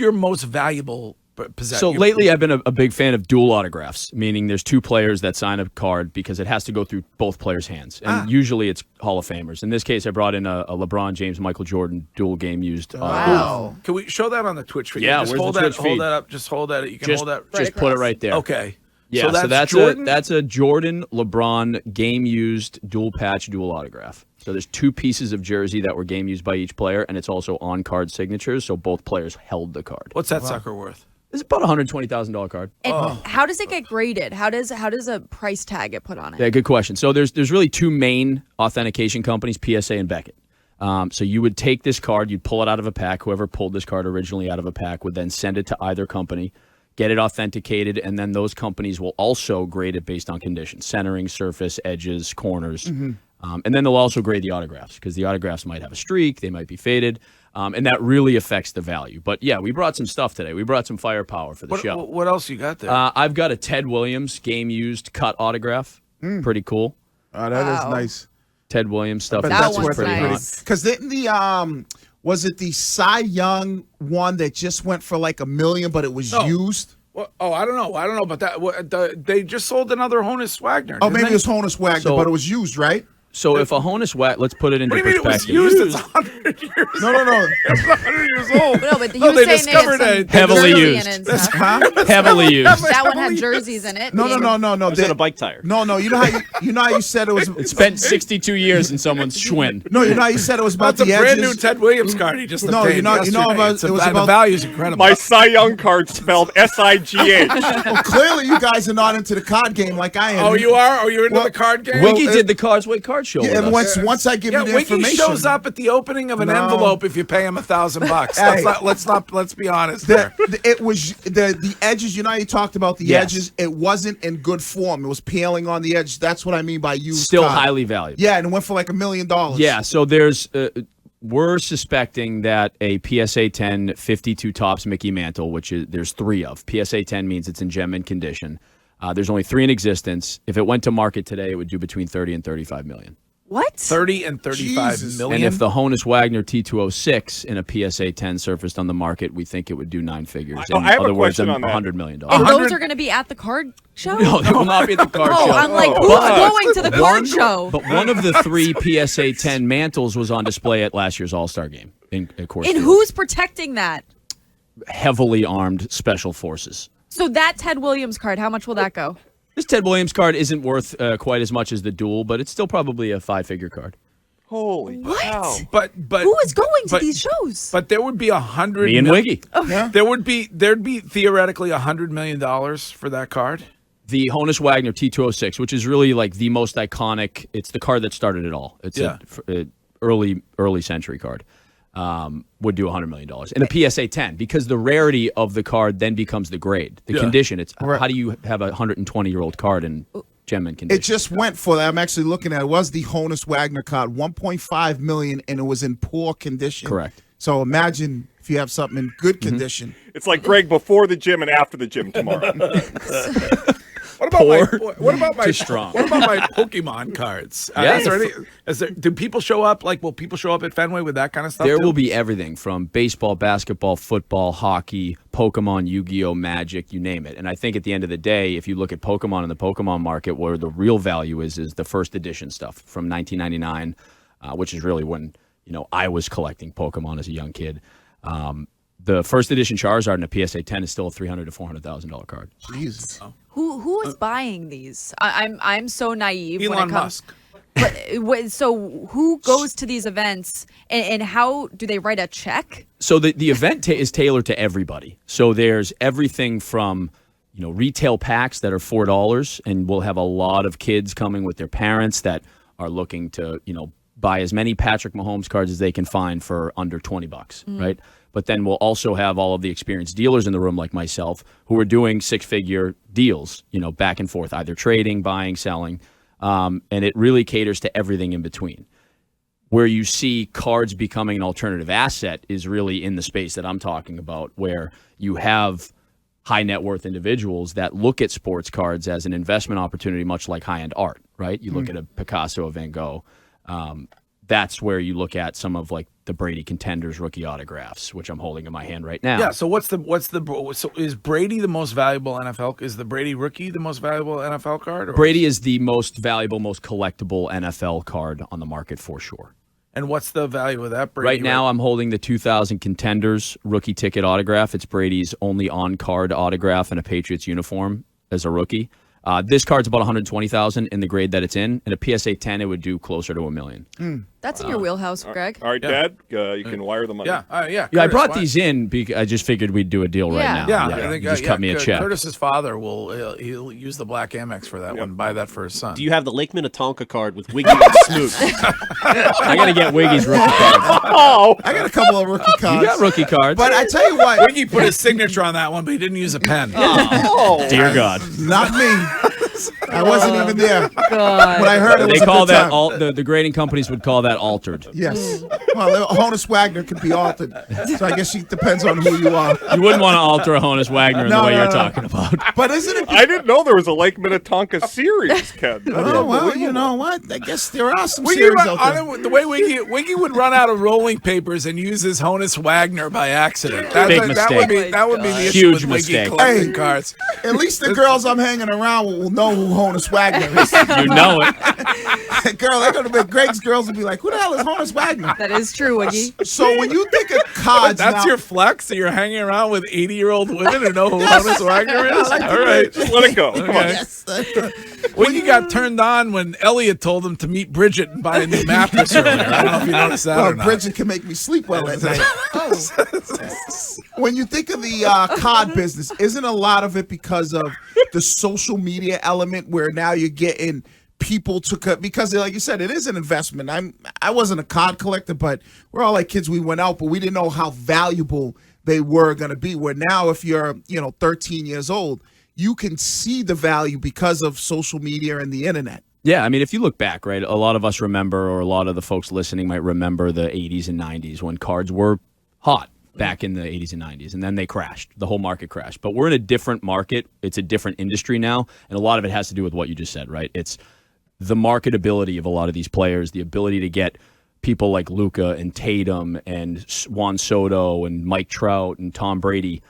your most valuable possession? So lately I've been a big fan of dual autographs, meaning there's two players that sign a card because it has to go through both players' hands. And usually it's Hall of Famers. In this case, I brought in a LeBron James, Michael Jordan dual game used. Wow. Can we show that on the Twitch feed? Yeah, just where's hold the that, Twitch feed? Hold that up. Just hold that. You can hold that. Just put it right there. Okay. Yeah, so that's a Jordan LeBron game used dual patch dual autograph. So there's two pieces of jersey that were game used by each player, and it's also on card signatures. So both players held the card. What's that sucker worth? It's about $120,000 card. And how does it get graded? How does a price tag get put on it? Yeah, good question. So there's really two main authentication companies, PSA and Beckett. So you would take this card, you'd pull it out of a pack. Whoever pulled this card originally out of a pack would then send it to either company, get it authenticated, and then those companies will also grade it based on conditions: centering, surface, edges, corners. And then they'll also grade the autographs because the autographs might have a streak, they might be faded, and that really affects the value. But yeah, we brought some stuff today. We brought some firepower for the show. What else you got there? I've got a Ted Williams game-used cut autograph. Pretty cool. Oh, that is nice. Ted Williams stuff. That That's one's pretty nice. hot. Because didn't the was it the Cy Young one that just went for like $1 million, but it was used? Well, I don't know, but they just sold another Honus Wagner. Oh, didn't maybe they? it was Honus Wagner, So- but it was used, right? So if a Honus Wagner, let's put it into What do you mean it was perspective. used? It's 100 years. No. It's 100 years old. No, but he No, was they saying discovered they had it. some Heavily jersey used. in it and stuff. Huh? Heavily used. That one had jerseys in it. No. It's in a bike tire. No. You know how you said it was. It spent 62 years in someone's Schwinn. No, you know how you said it was about That's a the brand edges. new Ted Williams card he just No, obtained you know yesterday. about- It's it was the about- value's incredible. My Cy Young card spelled S-I-G-H. Well, clearly, you guys are not into the card game like I am. Oh, you are? Oh, you're into Well, the card game? Wiki did the Carsway card show Yeah, with and us. once I give Yeah, you the Wiki information, shows up at the opening of an No. envelope if you pay him $1,000. Hey. Let's be honest there. It was the edges. You know, how you talked about the Yes. edges. It wasn't in good form. It was peeling on the edge. That's what I mean by used. Still card. highly valuable. Yeah, and it went for like $1 million. Yeah, so there's we're suspecting that a PSA 10 52 tops Mickey Mantle, which is there's 3 of. PSA 10 means it's in gem mint condition. There's only 3 in existence. If it went to market today, it would do between 30 and 35 million. What? 30 and 35 Jesus. million. And if the Honus Wagner T206 in a PSA 10 surfaced on the market, we think it would do 9 figures. In I have a other words, question on that. $100 million. And those are going to be at the card show? No, they will not be at the card Oh, show. I'm like, who's going to the card show? But one of the 3 PSA 10 mantles was on display at last year's All-Star game in Costa. And who's protecting that? Heavily armed special forces. So that Ted Williams card, how much will that go? This Ted Williams card isn't worth quite as much as the duel, but it's still probably a 5-figure card. Holy What? cow. but Who is going to but- these shows? But there would be 100. Me and Wiggy. There'd be theoretically $100 million for that card. The Honus Wagner T206, which is really like the most iconic. It's the card that started it all. It's a early century card. Would do $100 million. And a PSA 10, because the rarity of the card then becomes the grade. The condition. It's how do you have a 120-year-old card in gem mint condition? It just went for that. I'm actually looking at it. Was the Honus Wagner card $1.5 million, and it was in poor condition. Correct. So imagine if you have something in good condition. It's like Greg before the gym and after the gym tomorrow. What about my Too strong. What about my Pokemon cards? Yeah. Do people show up? Like, will people show up at Fenway with that kind of stuff? There too? will be everything from baseball, basketball, football, hockey, Pokemon, Yu-Gi-Oh, Magic, you name it. And I think at the end of the day, if you look at Pokemon in the Pokemon market, where the real value is the first edition stuff from 1999, which is really when I was collecting Pokemon as a young kid. The first edition Charizard in a PSA 10 is still a $300,000 to $400,000 card. Jesus. Who is buying these? I'm so naive. when Elon it comes, Musk. But so who goes to these events and how do they write a check? So the event is tailored to everybody. So there's everything from retail packs that are $4, and we'll have a lot of kids coming with their parents that are looking to buy as many Patrick Mahomes cards as they can find for under $20, right? But then we'll also have all of the experienced dealers in the room, like myself, who are doing 6-figure deals, back and forth, either trading, buying, selling, and it really caters to everything in between. Where you see cards becoming an alternative asset is really in the space that I'm talking about, where you have high net worth individuals that look at sports cards as an investment opportunity, much like high-end art, right? You look at a Picasso, a Van Gogh. That's where you look at some of like the Brady Contenders rookie autographs, which I'm holding in my hand right now. Yeah. So so is Brady the most valuable NFL? Is the Brady rookie the most valuable NFL card? Or Brady is the most valuable, most collectible NFL card on the market for sure. And what's the value of that? Brady Right now, I'm holding the 2000 Contenders rookie ticket autograph. It's Brady's only on-card autograph in a Patriots uniform as a rookie. This card's about $120,000 in the grade that it's in. In a PSA 10, it would do closer to $1 million. That's in your wheelhouse, Greg. All right, Dad, you can wire the money. Yeah. Yeah. Yeah, I Curtis, brought why- these in because I just figured we'd do a deal right Yeah. now. Yeah, I think just cut me a check. Curtis's father he'll use the black Amex for that one. Buy that for his son. Do you have the Lake Minnetonka card with Wiggy and Snoop? I got to get Wiggy's rookie card. Oh, I got a couple of rookie cards. You got rookie cards. But I tell you what, Wiggy put his signature on that one, but he didn't use a pen. Dear God. not me. I wasn't even there. God. When I heard it, They was a call good that, time. the grading companies would call that altered. Yes. Well, Honus Wagner could be altered. So I guess it depends on who you are. You wouldn't want to alter a Honus Wagner in No, the way no, you're no. talking about. But isn't it? I didn't know there was a Lake Minnetonka series, Ken. That's Oh, well, unbelievable. you know what? I guess there are some Wiggy, series out there. the way Wiggy would run out of rolling papers and use his Honus Wagner by accident. Big That would mistake. be the issue Huge with Wiggy mistake. collecting Hey. cards. At least the girls I'm hanging around with will know who Honus Wagner is. You know it. Girl, they're going to be Greg's girls will be like, who the hell is Honus Wagner? That is true, Wiggy. So when you think of cards, That's now, your flex? So you're hanging around with 80-year-old women who know who Honus Wagner is? I like All to right. Just let it go. Come on. Yes. Wiggy got turned on when Elliot told him to meet Bridget and buy a new mattress earlier. I don't know if you noticed that or Well, not. Bridget can make me sleep well at night. When you think of the card business, isn't a lot of it because of the social media element where now you're getting people to because like you said, it is an investment. I wasn't a card collector, but we're all like kids. We went out, but we didn't know how valuable they were going to be. Where now, if you're 13 years old, you can see the value because of social media and the internet. Yeah, I mean, if you look back, right, a lot of us remember, or a lot of the folks listening might remember the 80s and 90s when cards were hot back in the 80s and 90s, and then they crashed. The whole market crashed. But we're in a different market. It's a different industry now, and a lot of it has to do with what you just said, right? It's the marketability of a lot of these players, the ability to get people like Luka and Tatum and Juan Soto and Mike Trout and Tom Brady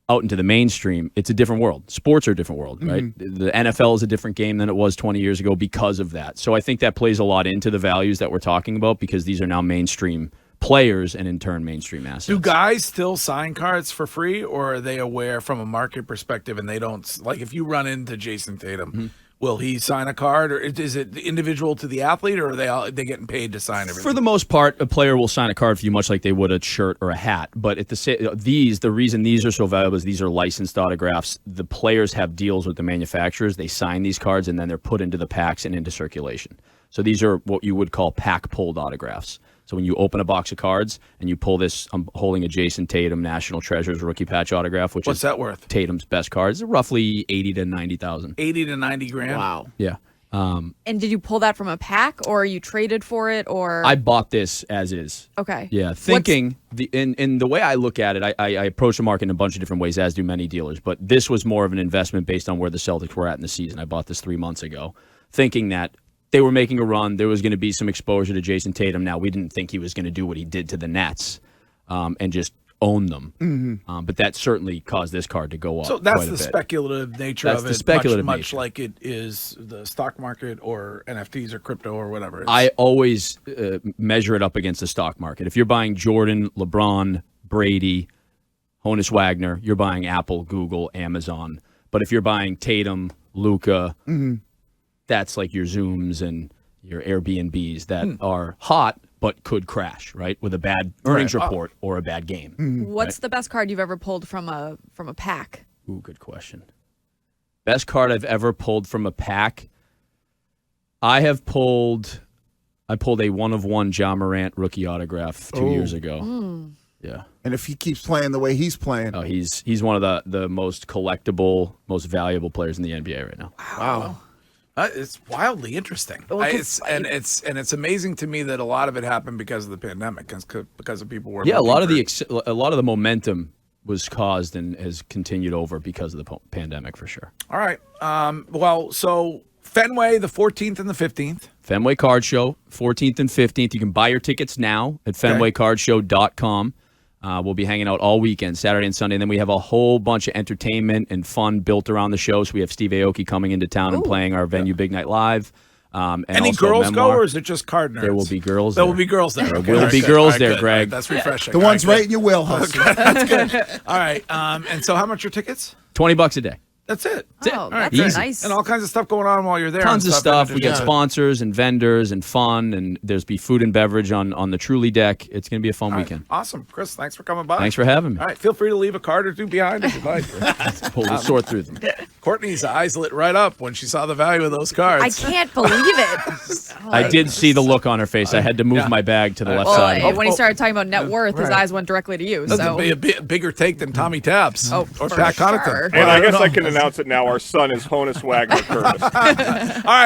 out into the mainstream. It's a different world. Sports are a different world, right? The NFL is a different game than it was 20 years ago because of that. So I think that plays a lot into the values that we're talking about because these are now mainstream players and in turn mainstream assets. Do guys still sign cards for free, or are they aware from a market perspective and they don't, like if you run into Jason Tatum, will he sign a card, or is it individual to the athlete, or are they getting paid to sign everything? For the most part, a player will sign a card for you much like they would a shirt or a hat. But at the reason these are so valuable is these are licensed autographs. The players have deals with the manufacturers. They sign these cards and then they're put into the packs and into circulation. So these are what you would call pack pulled autographs. So when you open a box of cards and you pull this, I'm holding a Jason Tatum National Treasures rookie patch autograph, which What's is that worth? Tatum's best cards, roughly 80 to 90,000. 80 to 90 grand. Wow. Yeah. And did you pull that from a pack, or you traded for it, or? I bought this as is. Okay. Yeah, thinking in the way I look at it, I approach the market in a bunch of different ways, as do many dealers. But this was more of an investment based on where the Celtics were at in the season. I bought this 3 months ago, thinking that they were making a run. There was going to be some exposure to Jason Tatum. Now, we didn't think he was going to do what he did to the Nets and just own them. But that certainly caused this card to go up. So that's quite a the bit. speculative nature That's of the it, speculative much nature. like it is the stock market or NFTs or crypto or whatever. I always measure it up against the stock market. If you're buying Jordan, LeBron, Brady, Honus Wagner, you're buying Apple, Google, Amazon. But if you're buying Tatum, Luka, that's like your Zooms and your Airbnbs that are hot but could crash, right? With a bad earnings report or a bad game. What's the best card you've ever pulled from a pack? Ooh, good question. Best card I've ever pulled from a pack. I pulled a 1-of-1 Ja Morant rookie autograph 2 years ago. Yeah. And if he keeps playing the way he's playing, Oh, he's one of the most collectible, most valuable players in the NBA right now. wow. It's wildly interesting. It's amazing to me that a lot of it happened because of the pandemic, because of people working. Yeah, a lot of the momentum was caused and has continued over because of the pandemic for sure. All right. Well, so Fenway, the 14th and the 15th. Fenway Card Show, 14th and 15th. You can buy your tickets now at fenwaycardshow.com. We'll be hanging out all weekend, Saturday and Sunday. And then we have a whole bunch of entertainment and fun built around the show. So we have Steve Aoki coming into town and playing our venue Big Night Live. And Any also girls go, Memoir. or is it just card nerds? There will be girls There there. will be girls there. There Okay, will all right, be good. girls All right, there, good. Greg. All right, that's refreshing. The All one's right, right in your wheelhouse. good. All right. And so how much are tickets? $20 a day. That's it. Oh, right, that's easy. nice. And all kinds of stuff going on while you're there. Tons and of stuff. We get Yeah. sponsors and vendors and fun, and there's be food and beverage on the Truly deck. It's going to be a fun All right, weekend. Awesome. Chris, thanks for coming by. Thanks for having me. All right. Feel free to leave a card or two behind if you'd like. We'll sort through them. Courtney's eyes lit right up when she saw the value of those cards. I can't believe it. I did see the look on her face. I had to move my bag to the left Well, side. when he started talking about net worth, his right. eyes went directly to you. That's So, a bigger take than Tommy Taps oh, or for Pat sure. Connaughton. And I guess I can announce it now. Our son is Honus Wagner Curtis. All right.